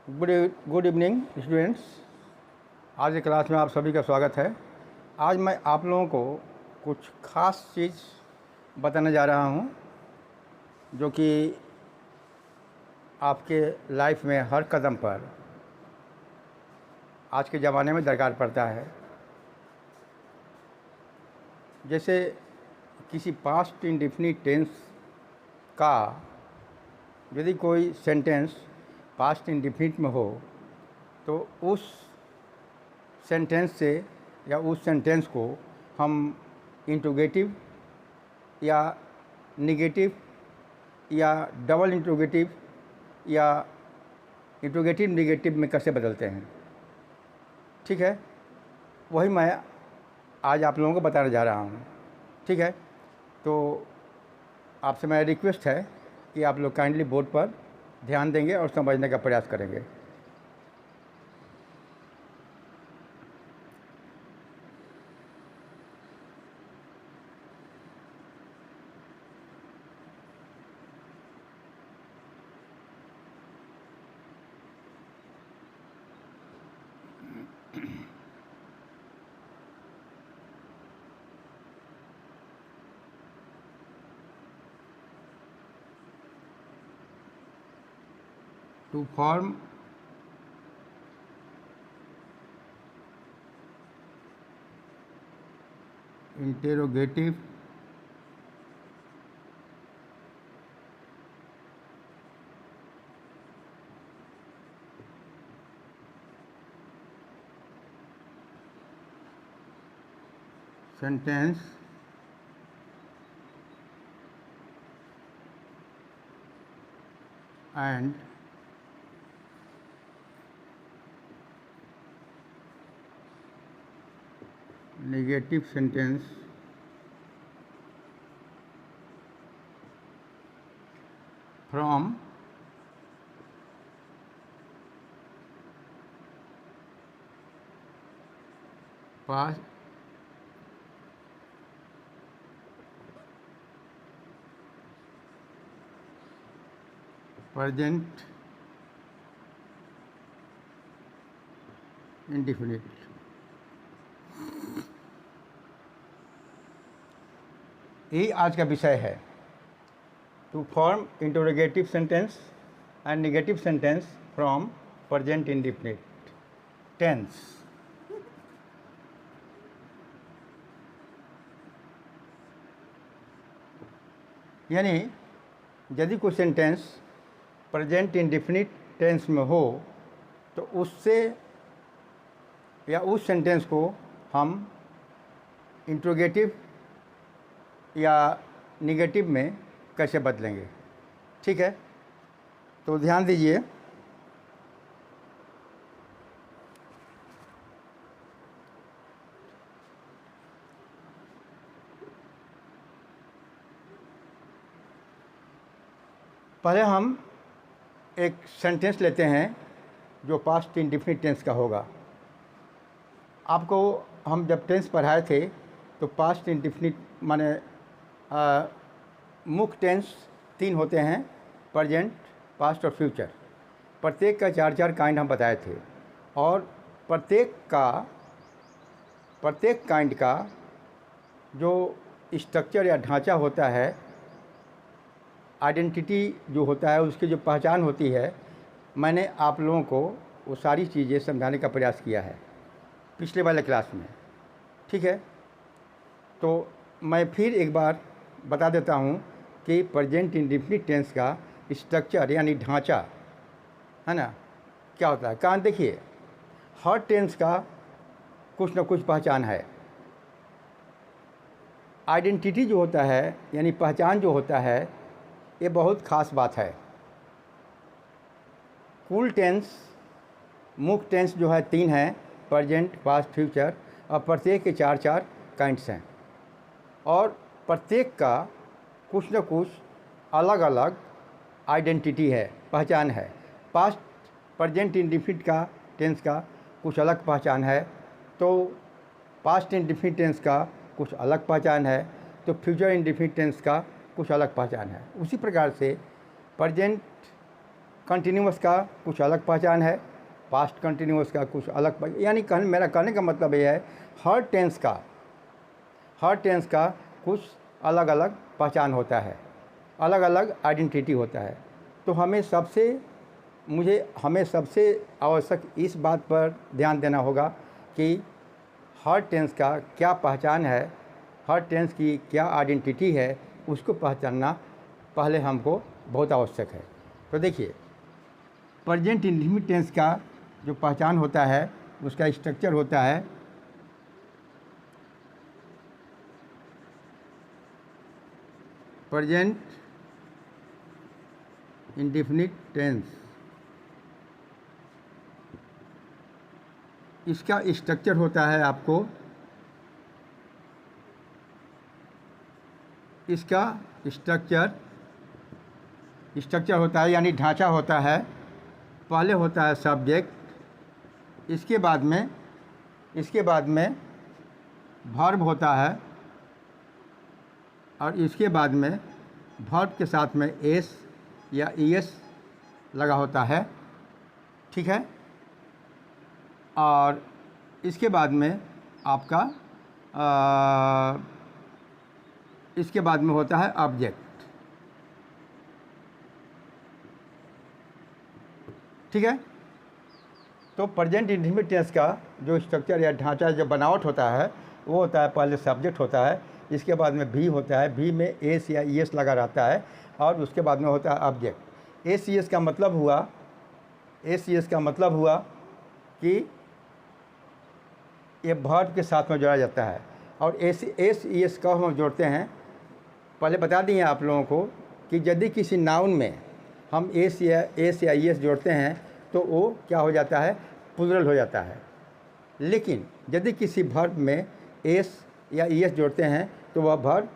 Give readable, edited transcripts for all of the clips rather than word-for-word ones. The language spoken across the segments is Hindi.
Good evening students. आज की क्लास में आप सभी का स्वागत है। आज मैं आप लोगों को कुछ ख़ास चीज़ बताने जा रहा हूं जो कि आपके लाइफ में हर कदम पर आज के ज़माने में दरकार पड़ता है। जैसे किसी पास्ट इंडेफिनिट टेंस का यदि कोई सेंटेंस पास्ट इंडेफिनिट में हो तो उस सेंटेंस से या उस सेंटेंस को हम इंट्रोगेटिव या निगेटिव या डबल इंट्रोगेटिव या इंट्रोगेटिव निगेटिव में कैसे बदलते हैं, ठीक है। वही मैं आज आप लोगों को बताने जा रहा हूँ, ठीक है। तो आपसे मेरा रिक्वेस्ट है कि आप लोग काइंडली बोर्ड पर ध्यान देंगे और समझने का प्रयास करेंगे। To form interrogative sentence and negative sentence from past present indefinite। यही आज का विषय है, to form interrogative sentence and negative sentence from present indefinite tense. यानी यदि कोई सेंटेंस प्रेजेंट इंडेफिनिट टेंस में हो तो उससे या उस सेंटेंस को हम इंट्रोगेटिव या निगेटिव में कैसे बदलेंगे, ठीक है। तो ध्यान दीजिए, पहले हम एक सेंटेंस लेते हैं जो पास्ट इंडेफिनिट टेंस का होगा। आपको हम जब टेंस पढ़ाए थे तो पास्ट इंडेफिनिट माने मुख्य टेंस 3 होते हैं, प्रेजेंट, पास्ट और फ्यूचर। प्रत्येक का 4-4 काइंड हम बताए थे और प्रत्येक काइंड का जो स्ट्रक्चर या ढांचा होता है, आइडेंटिटी जो होता है, उसकी जो पहचान होती है, मैंने आप लोगों को वो सारी चीज़ें समझाने का प्रयास किया है पिछले वाले क्लास में, ठीक है। तो मैं फिर एक बार बता देता हूँ कि प्रेजेंट इंडेफिनिट टेंस का स्ट्रक्चर यानी ढांचा है ना क्या होता है। कारण देखिए, हर टेंस का कुछ न कुछ पहचान है। आइडेंटिटी जो होता है यानी पहचान जो होता है, ये बहुत ख़ास बात है। कुल टेंस मुख्य टेंस जो है 3 हैं, प्रेजेंट, पास्ट, फ्यूचर, और प्रत्येक के 4-4 काइंड्स हैं और प्रत्येक का कुछ न कुछ अलग अलग आइडेंटिटी है, पहचान है। पास्ट प्रेजेंट इंडेफिनिट का टेंस का कुछ अलग पहचान है, तो पास्ट इंडेफिनिट टेंस का कुछ अलग पहचान है, तो फ्यूचर इंडेफिनिट टेंस का कुछ अलग पहचान है। उसी प्रकार से प्रेजेंट कंटिन्यूअस का कुछ अलग पहचान है, पास्ट कंटिन्यूअस का कुछ अलग, यानी मेरा कहने का मतलब ये है हर टेंस का कुछ अलग अलग पहचान होता है, अलग अलग आइडेंटिटी होता है। तो हमें सबसे आवश्यक इस बात पर ध्यान देना होगा कि हर टेंस का क्या पहचान है, हर टेंस की क्या आइडेंटिटी है, उसको पहचानना पहले हमको बहुत आवश्यक है। तो देखिए, प्रेजेंट इंडेफिनिट टेंस का जो पहचान होता है, उसका स्ट्रक्चर होता है प्रेजेंट इंडेफिनिट टेंस। इसका स्ट्रक्चर होता है आपको, इसका स्ट्रक्चर होता है यानी ढांचा होता है। पहले होता है सब्जेक्ट, इसके बाद में वर्ब होता है, और इसके बाद में वर्ब के साथ में एस या ईएस लगा होता है, ठीक है। और इसके बाद में आपका इसके बाद में होता है ऑब्जेक्ट, ठीक है। तो प्रेजेंट इंडेफिनिट टेंस का जो स्ट्रक्चर या ढांचा, जो बनावट होता है, वो होता है पहले सब्जेक्ट होता है, इसके बाद में भी होता है, भी में एस या ईएस लगा रहता है, और उसके बाद में होता है ऑब्जेक्ट। एस ईएस का मतलब हुआ कि ये वर्ब के साथ में जोड़ा जाता है। और एस ईएस कब हम जोड़ते हैं, पहले बता दिए आप लोगों को कि यदि किसी नाउन में हम एस या ईएस जोड़ते हैं तो वो क्या हो जाता है, प्लूरल हो जाता है। लेकिन यदि किसी वर्ब में एस या ईएस जोड़ते हैं तो वह वर्ब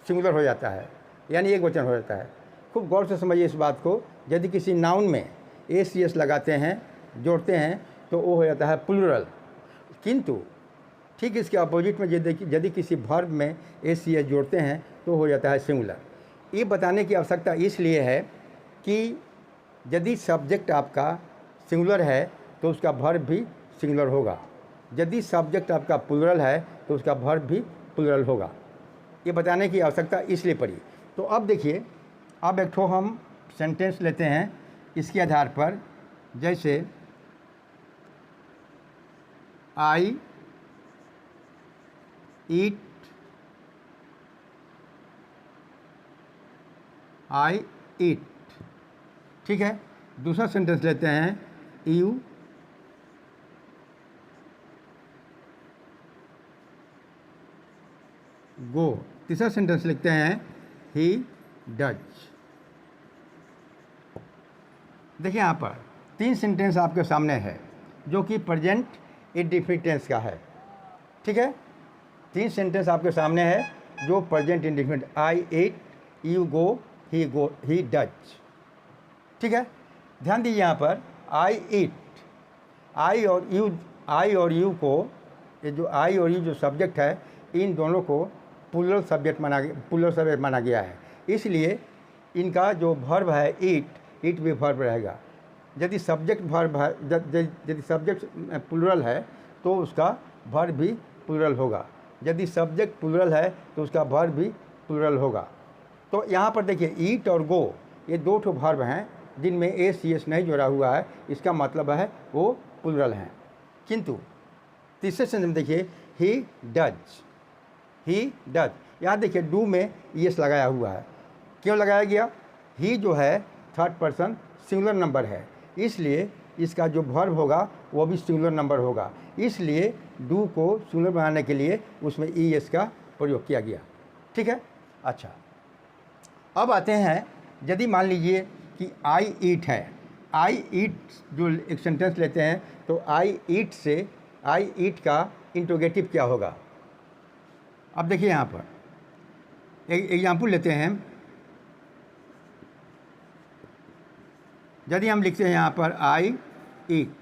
सिंगुलर हो जाता है, यानी एक वचन हो जाता है। खूब गौर से समझिए इस बात को। यदि किसी नाउन में एस ईएस लगाते हैं, जोड़ते हैं, तो वो हो जाता है प्लूरल। किंतु ठीक इसके अपोजिट में यदि किसी वर्ब में एस ईएस जोड़ते हैं तो हो जाता है सिंगुलर। ये बताने की आवश्यकता इसलिए है कि यदि सब्जेक्ट आपका सिंगुलर है तो उसका वर्ब भी सिंगुलर होगा, यदि सब्जेक्ट आपका प्लूरल है तो उसका वर्ब भी प्लूरल होगा। ये बताने की आवश्यकता इसलिए पड़ी। तो अब देखिए, अब एक ठो हम सेंटेंस लेते हैं इसके आधार पर, जैसे आई ईट, ठीक है। दूसरा सेंटेंस लेते हैं, यू गो। तीसरा सेंटेंस लिखते हैं, ही डज। देखिए यहाँ पर 3 सेंटेंस आपके सामने है जो कि प्रेजेंट इंडेफिनिट टेंस का है, ठीक है। 3 सेंटेंस आपके सामने है जो present indefinite, I eat, you go, he does, ठीक है। ध्यान दीजिए यहाँ पर आई ईट, आई और यू को, ये जो आई और यू जो सब्जेक्ट है, इन दोनों को प्लूरल सब्जेक्ट माना गया है। इसलिए इनका जो वर्ब है ईट भी वर्ब रहेगा। यदि सब्जेक्ट प्लूरल है तो उसका वर्ब भी प्लूरल होगा, यदि सब्जेक्ट प्लूरल है तो उसका वर्ब भी प्लूरल होगा। तो यहाँ पर देखिए, ईट और गो ये 2 ठो वर्ब हैं जिनमें एस ईएस नहीं जोड़ा हुआ है, इसका मतलब है वो प्लूरल हैं। किंतु तीसरे सेंटेंस में देखिए, ही डज, यहाँ देखिए डू में ईएस लगाया हुआ है। क्यों लगाया गया, ही जो है थर्ड पर्सन सिंगुलर नंबर है, इसलिए इसका जो वर्ब होगा वो भी सिंगुलर नंबर होगा, इसलिए डू को सिंगुलर बनाने के लिए उसमें ईएस का प्रयोग किया गया, ठीक है। अच्छा, अब आते हैं, यदि मान लीजिए कि आई ईट है, आई ईट जो एक सेंटेंस लेते हैं तो आई ईट से आई ईट का इंट्रोगेटिव क्या होगा। अब देखिए यहाँ पर एक एग्जाम्पल लेते हैं। यदि हम लिखते हैं यहाँ पर आई ईट,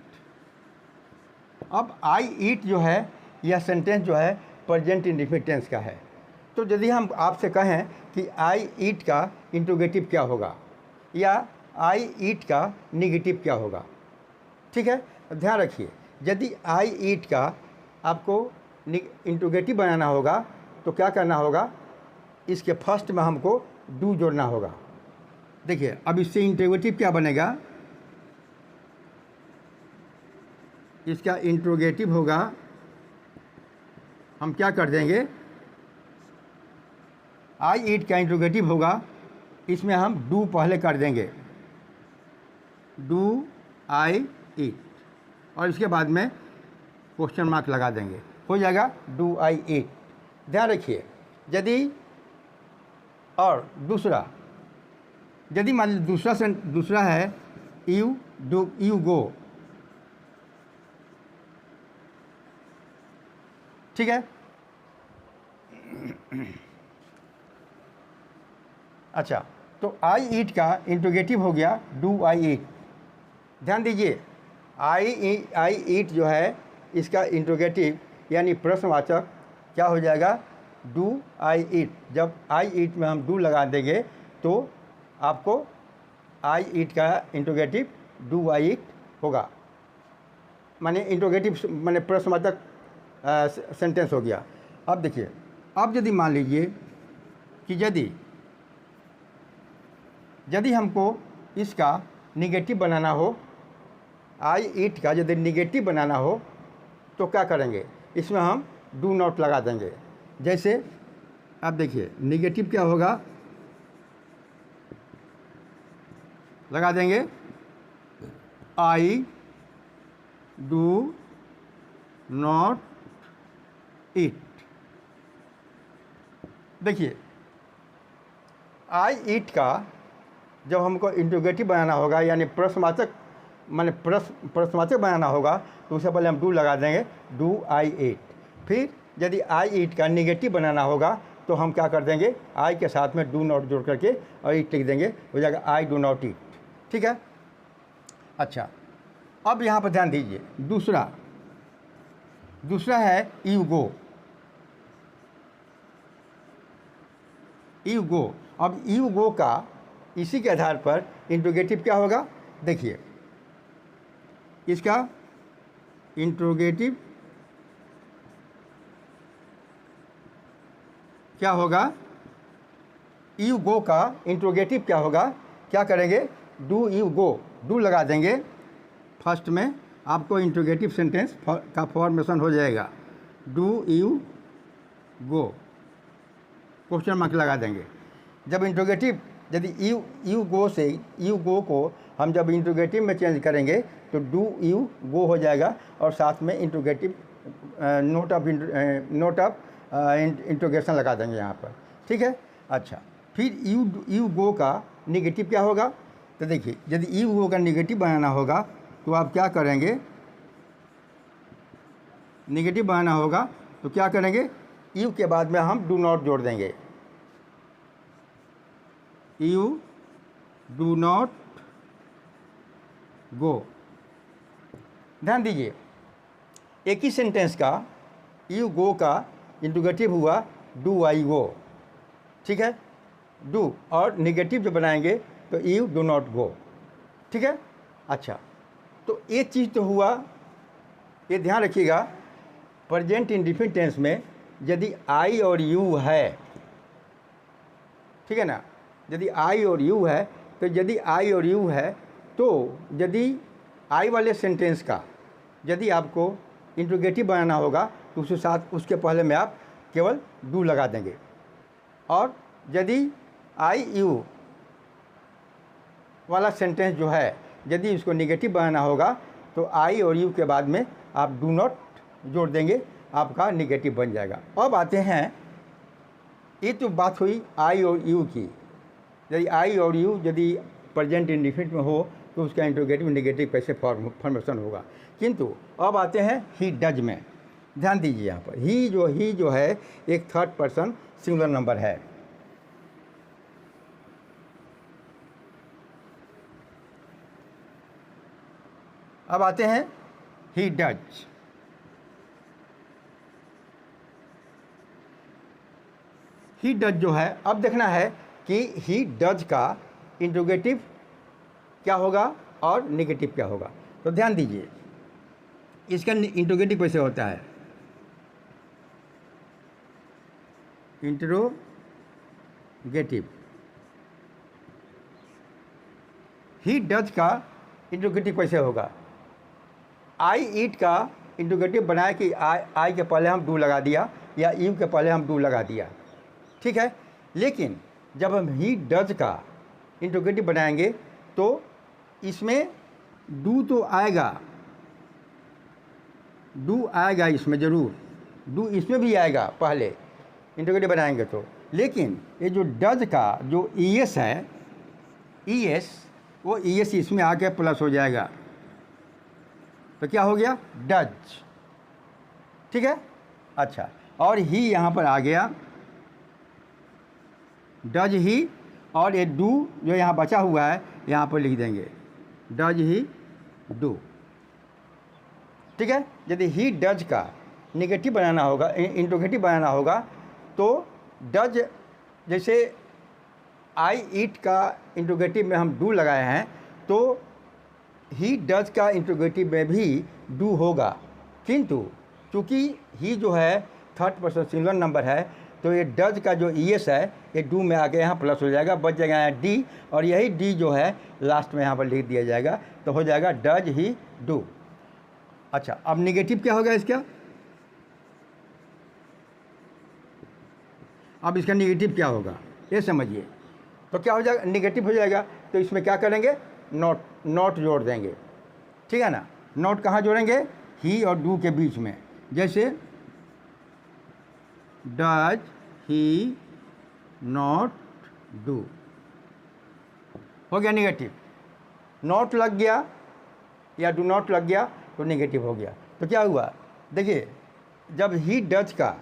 अब आई ईट जो है यह सेंटेंस जो है प्रेजेंट इंडेफिनिट टेंस का है। तो यदि हम आपसे कहें कि आई ईट का इंट्रोगेटिव क्या होगा, या आई ईट का निगेटिव क्या होगा। ठीक है, ध्यान रखिए, यदि आई ईट का आपको इंट्रोगेटिव बनाना होगा तो क्या करना होगा, इसके फर्स्ट में हमको डू जोड़ना होगा। देखिए अब इससे इंट्रोगेटिव क्या बनेगा, इसका इंट्रोगेटिव होगा, हम क्या कर देंगे, आई ईट का इंट्रोगेटिव होगा, इसमें हम डू पहले कर देंगे, डू आई ईट, और इसके बाद में क्वेश्चन मार्क लगा देंगे, हो जाएगा डू आई ईट। ध्यान रखिए, यदि और दूसरा, यदि मान लीजिए दूसरा है यू डू यू गो, ठीक है। अच्छा, तो आई ईट का इंट्रोगेटिव हो गया डू आई ईट। ध्यान दीजिए, आई ईट जो है इसका इंट्रोगेटिव यानी प्रश्नवाचक क्या हो जाएगा, डू आई ईट। जब आई ईट में हम डू लगा देंगे तो आपको आई ईट का इंट्रोगेटिव डू आई ईट होगा, माने इंट्रोगेटिव माने प्रश्नवाचक सेंटेंस हो गया। अब देखिए, अब यदि मान लीजिए कि यदि हमको इसका निगेटिव बनाना हो, आई ईट का यदि निगेटिव बनाना हो तो क्या करेंगे, इसमें हम डू नॉट लगा देंगे। जैसे आप देखिए निगेटिव क्या होगा, लगा देंगे आई डू नॉट ईट। देखिए आई ईट का जब हमको इंट्रोगेटिव बनाना होगा यानी प्रश्नवाचक माने प्रश्नवाचक बनाना होगा तो उससे पहले हम डू लगा देंगे, डू आई ईट। फिर यदि आई ईट का निगेटिव बनाना होगा तो हम क्या कर देंगे, आई के साथ में डू नॉट जोड़ करके और ईट लिख देंगे, हो जाएगा आई डू नॉट ईट। ठीक है। अच्छा, अब यहाँ पर ध्यान दीजिए, दूसरा है यू गो, यू गो। अब यू गो का इसी के आधार पर इंट्रोगेटिव क्या होगा, देखिए इसका इंट्रोगेटिव क्या होगा, यू गो का इंट्रोगेटिव क्या होगा, क्या करेंगे, डू यू गो, डू लगा देंगे फर्स्ट में, आपको इंट्रोगेटिव सेंटेंस का फॉर्मेशन हो जाएगा, do you go, question mark लगा देंगे। जब इंट्रोगेटिव यदि यू गो से यू गो को हम जब इंट्रोगेटिव में चेंज करेंगे तो डू यू गो हो जाएगा और साथ में इंट्रोगेटिव नोट ऑफ इंट्रोगेशन लगा देंगे यहाँ पर। ठीक है। अच्छा, फिर यू गो का निगेटिव क्या होगा, तो देखिए यदि यू गो का निगेटिव बनाना होगा तो आप क्या करेंगे, निगेटिव बनाना होगा तो क्या करेंगे, यू के बाद में हम डू नॉट जोड़ देंगे, यू डू नॉट गो। ध्यान दीजिए, एक ही सेंटेंस का यू गो का इंट्रोगेटिव हुआ डू आई गो। ठीक है, डू और निगेटिव जो बनाएंगे तो यू डू नॉट गो। ठीक है। अच्छा, तो एक चीज़ तो हुआ, ये ध्यान रखिएगा, प्रेजेंट इंडेफिनिट टेंस में यदि आई और यू है, ठीक है ना, यदि आई और यू है तो यदि आई और यू है तो यदि आई वाले सेंटेंस का यदि आपको इंट्रोगेटिव बनाना होगा तो उसके साथ उसके पहले में आप केवल डू लगा देंगे, और यदि आई यू वाला सेंटेंस जो है यदि उसको निगेटिव बनाना होगा तो आई और यू के बाद में आप डू नॉट जोड़ देंगे, आपका निगेटिव बन जाएगा। अब आते हैं, ये तो बात हुई आई और यू की, यदि आई और यू यदि प्रेजेंट इंडेफिनिट में हो तो उसका इंट्रोगेटिव निगेटिव कैसे फॉर्मेशन होगा। किंतु अब आते हैं ही डज में। ध्यान दीजिए, यहाँ पर ही जो है एक थर्ड पर्सन सिंगुलर नंबर है। अब आते हैं ही डज। ही डज जो है, अब देखना है कि ही डज का इंट्रोगेटिव क्या होगा और नेगेटिव क्या होगा। तो ध्यान दीजिए, इसका इंट्रोगेटिव कैसे होता है। इंट्रोगेटिव, ही डज का इंट्रोगेटिव कैसे होगा। आई ईट का इंट्रोगेटिव बनाया कि आई के पहले हम डू लगा दिया या यू के पहले हम डू लगा दिया, ठीक है। लेकिन जब हम ही डज का इंट्रोगेटिव बनाएंगे तो इसमें डू तो आएगा, डू आएगा इसमें ज़रूर, डू इसमें भी आएगा पहले इंट्रोगेटिव बनाएंगे तो। लेकिन ये जो डज का जो ईएस है, ईएस, वो ईएस इसमें आके प्लस हो जाएगा, तो क्या हो गया, डज, ठीक है। अच्छा, और ही यहाँ पर आ गया, डज ही, और ये डू जो यहाँ बचा हुआ है यहाँ पर लिख देंगे, डज ही डू, ठीक है। यदि ही डज का नेगेटिव बनाना होगा, इंट्रोगेटिव बनाना होगा तो डज, जैसे आई ईट का इंट्रोगेटिव में हम डू लगाए हैं तो ही डज का इंट्रोगेटिव में भी डू होगा, किंतु चूँकि ही जो है थर्ड पर्सन सिंगुलर नंबर है तो ये डज का जो ईएस है ये डू में आके यहाँ प्लस हो जाएगा, बच जाएगा यहाँ डी, और यही डी जो है लास्ट में यहाँ पर लिख दिया जाएगा, तो हो जाएगा डज ही डू। अच्छा, अब नेगेटिव क्या होगा इसका, अब इसका नेगेटिव क्या होगा ये समझिए। तो क्या हो जाएगा, नेगेटिव हो जाएगा, तो इसमें क्या करेंगे, नॉट जोड़ देंगे, ठीक है ना। नॉट कहाँ जोड़ेंगे, ही और डू के बीच में, जैसे डज ही नॉट डू, हो गया नेगेटिव। नॉट लग गया या डू नॉट लग गया तो नेगेटिव हो गया। तो क्या हुआ, देखिए, जब ही डज का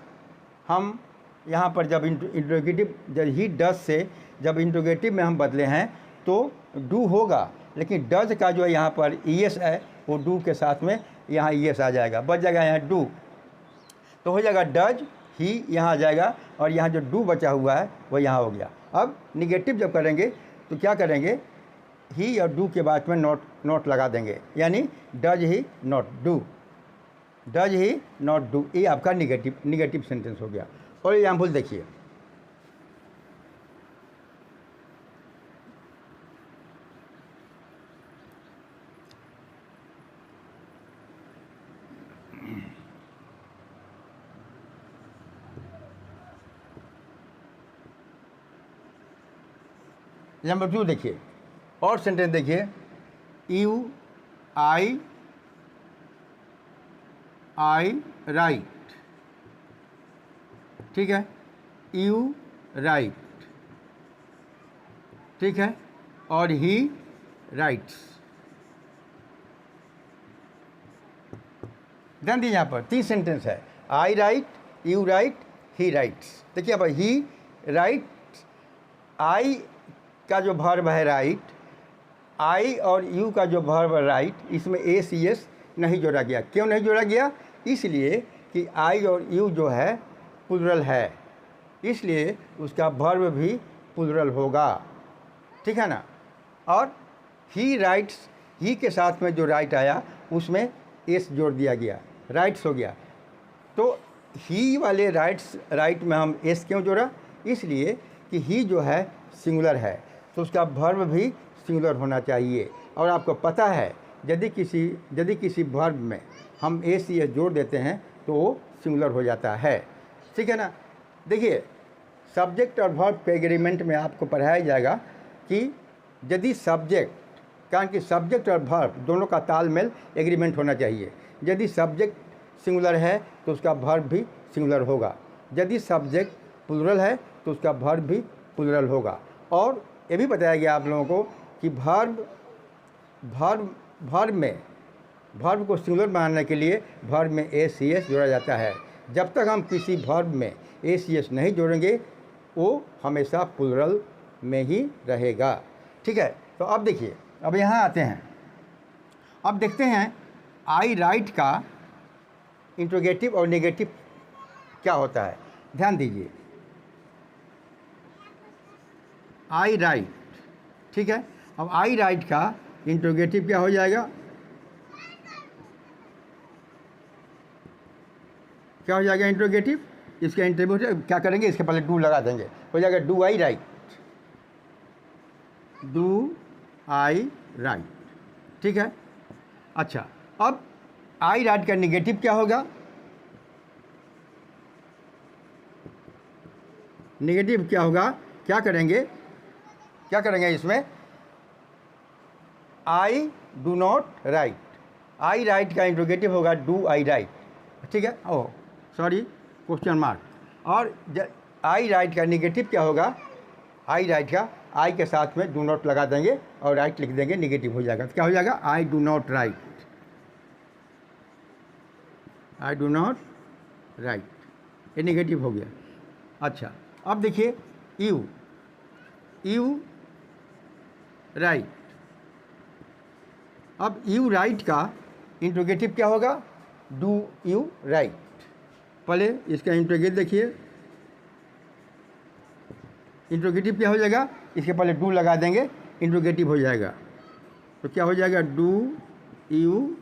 हम यहाँ पर जब इंट्रोगेटिव, जब ही डज से जब इंट्रोगेटिव में हम बदले हैं तो डू होगा, लेकिन डज का जो यहाँ पर ईएस है वो डू के साथ में यहाँ ईएस आ जाएगा, बच जाएगा यहाँ डू, तो हो जाएगा डज ही यहाँ आ जाएगा, और यहाँ जो डू बचा हुआ है वो यहाँ हो गया। अब निगेटिव जब करेंगे तो क्या करेंगे, ही और डू के बाद में नॉट लगा देंगे, यानी does he not do, does he not do, ये आपका निगेटिव सेंटेंस हो गया। और एग्जाम्पल देखिए, नंबर 2 देखिए, और सेंटेंस देखिए, यू आई राइट, ठीक है, यू राइट, ठीक है, और ही राइट्स। ध्यान दीजिए, यहाँ पर 3 सेंटेंस है, I write, you write, he writes. देखिए अब ही राइट, आई का जो वर्ब है राइट, आई और यू का जो वर्ब राइट, इसमें ए सी एस नहीं जोड़ा गया। क्यों नहीं जोड़ा गया, इसलिए कि आई और यू जो है प्लुरल है, इसलिए उसका वर्ब भी प्लुरल होगा, ठीक है ना। और ही राइट्स, ही के साथ में जो राइट आया उसमें एस जोड़ दिया गया, राइट्स हो गया। तो ही वाले राइट में हम एस क्यों जोड़ा, इसलिए कि ही जो है सिंगुलर है तो उसका वर्ब भी सिंगुलर होना चाहिए। और आपको पता है यदि किसी वर्ब में हम ए सी एस जोड़ देते हैं तो वो सिंगुलर हो जाता है, ठीक है ना। देखिए, सब्जेक्ट और वर्ब के एग्रीमेंट में आपको पढ़ाया जाएगा कि यदि सब्जेक्ट, कारण कि सब्जेक्ट और वर्ब दोनों का तालमेल एग्रीमेंट होना चाहिए। यदि सब्जेक्ट सिंगुलर है तो उसका वर्ब भी सिंगुलर होगा, यदि सब्जेक्ट प्लुरल है तो उसका वर्ब भी प्लुरल होगा। और ये भी बताया गया आप लोगों को कि वर्ब को सिंगुलर बनाने के लिए वर्ब में ए सी एस जोड़ा जाता है। जब तक हम किसी वर्ब में ए सी एस नहीं जोड़ेंगे वो हमेशा प्लुरल में ही रहेगा, ठीक है। तो अब देखिए, अब यहाँ आते हैं, अब देखते हैं आई राइट का इंट्रोगेटिव और नेगेटिव क्या होता है। ध्यान दीजिए, आई राइट, ठीक है। अब आई राइट का इंट्रोगेटिव क्या हो जाएगा, क्या हो जाएगा इंट्रोगेटिव, इसका इंटरव्यू क्या करेंगे, इसके पहले डू लगा देंगे, हो जाएगा do I right, do I right, ठीक है। अच्छा, अब आई राइट का निगेटिव क्या होगा, निगेटिव क्या होगा, क्या करेंगे इसमें, I do not right, I right का इंट्रोगेटिव होगा डू आई राइट, ठीक है, ओह सॉरी क्वेश्चन मार्क, और आई राइट का निगेटिव क्या होगा, आई राइट का आई के साथ में डू नॉट लगा देंगे और राइट लिख देंगे, निगेटिव हो जाएगा, तो क्या हो जाएगा, I do not right, I do not right, ये निगेटिव हो गया। अच्छा, अब देखिए यू राइट, अब यू राइट का इंट्रोगेटिव क्या होगा, डू यू राइट, पहले इसका इंट्रोगेटिव देखिए, इंट्रोगेटिव क्या हो जाएगा, इसके पहले डू लगा देंगे, इंट्रोगेटिव हो जाएगा, तो क्या हो जाएगा, डू यू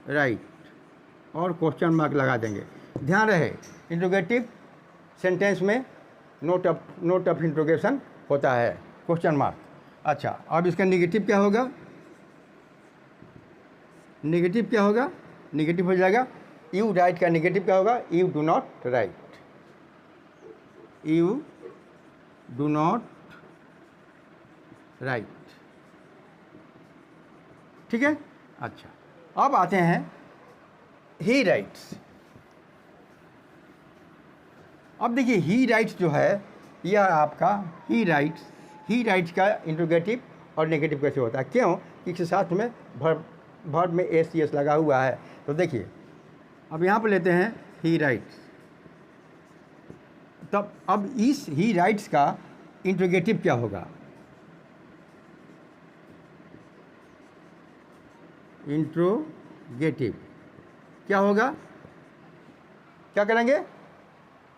राइट और क्वेश्चन मार्क लगा देंगे। ध्यान रहे इंट्रोगेटिव सेंटेंस में नोट ऑफ इंट्रोगेशन होता है, क्वेश्चन मार्क। अच्छा, अब इसका निगेटिव क्या होगा, निगेटिव क्या होगा, निगेटिव हो जाएगा, यू राइट का निगेटिव क्या होगा, you do not right, you do not right, ठीक है। अच्छा, अब आते हैं ही राइट्स। अब देखिए ही राइट्स जो है, यह आपका ही राइट्स का इंट्रोगेटिव और नेगेटिव कैसे होता है, क्यों, इसके साथ में वर्ब में एस सी एस लगा हुआ है। तो देखिए अब यहाँ पर लेते हैं ही राइट्स, तब अब इस ही राइट्स का इंट्रोगेटिव क्या होगा, इंट्रोगेटिव क्या होगा, क्या करेंगे,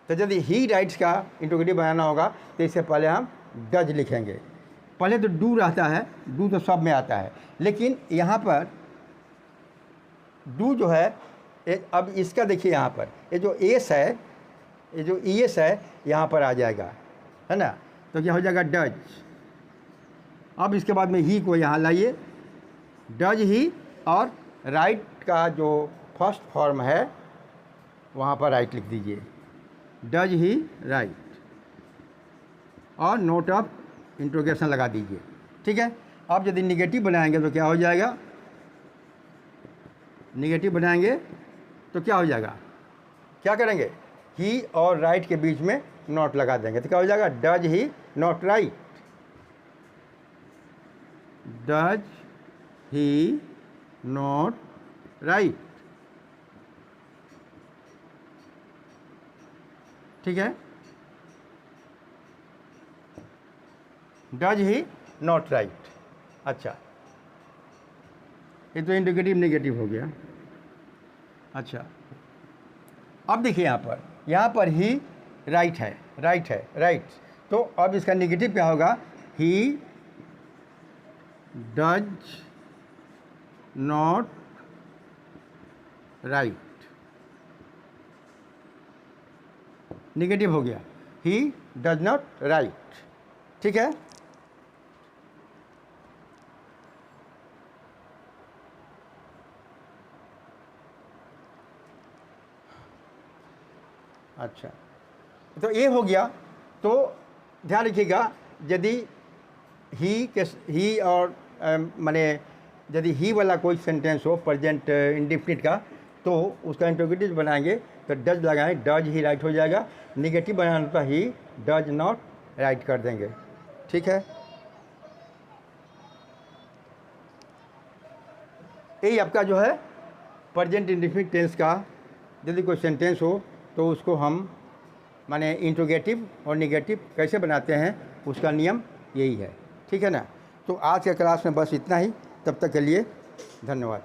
तो यदि ही राइट्स का इंट्रोगेटिव बनाना होगा तो इससे पहले हम डज लिखेंगे। पहले तो डू रहता है, डू तो सब में आता है, लेकिन यहाँ पर डू जो है, अब इसका देखिए यहाँ पर ये जो एस है, ये जो ई एस है यहाँ पर आ जाएगा, है ना, तो क्या हो जाएगा डज। अब इसके बाद में ही को यहाँ लाइए, डज ही, और राइट का जो फर्स्ट फॉर्म है वहाँ पर राइट लिख दीजिए, डज ही राइट, और नोट ऑफ इंट्रोगेशन लगा दीजिए, ठीक है। अब यदि निगेटिव बनाएंगे तो क्या हो जाएगा, निगेटिव बनाएंगे तो क्या हो जाएगा, क्या करेंगे, ही और राइट के बीच में नॉट लगा देंगे, तो क्या हो जाएगा, does he not right, does he not right, ठीक है, डज ही नॉट राइट। अच्छा, ये तो इंडिकेटिव नेगेटिव हो गया। अच्छा, अब देखिए यहाँ पर ही राइट है, राइट, तो अब इसका नेगेटिव क्या होगा, he does not right, negative हो गया, ही डज नॉट राइट, ठीक है। अच्छा, तो ये हो गया। तो ध्यान रखिएगा, यदि ही और माने यदि ही वाला कोई सेंटेंस हो प्रेजेंट इंडेफिनिट का, तो उसका इंट्रोगेटिव बनाएंगे तो डज लगाएं, डज ही राइट हो जाएगा। नेगेटिव बनाना तो ही डज नॉट राइट कर देंगे, ठीक है। यही आपका जो है प्रेजेंट इंडेफिनिट टेंस का यदि कोई सेंटेंस हो तो उसको हम माने इंट्रोगेटिव और नेगेटिव कैसे बनाते हैं उसका नियम यही है, ठीक है ना। तो आज के क्लास में बस इतना ही, तब तक के लिए धन्यवाद।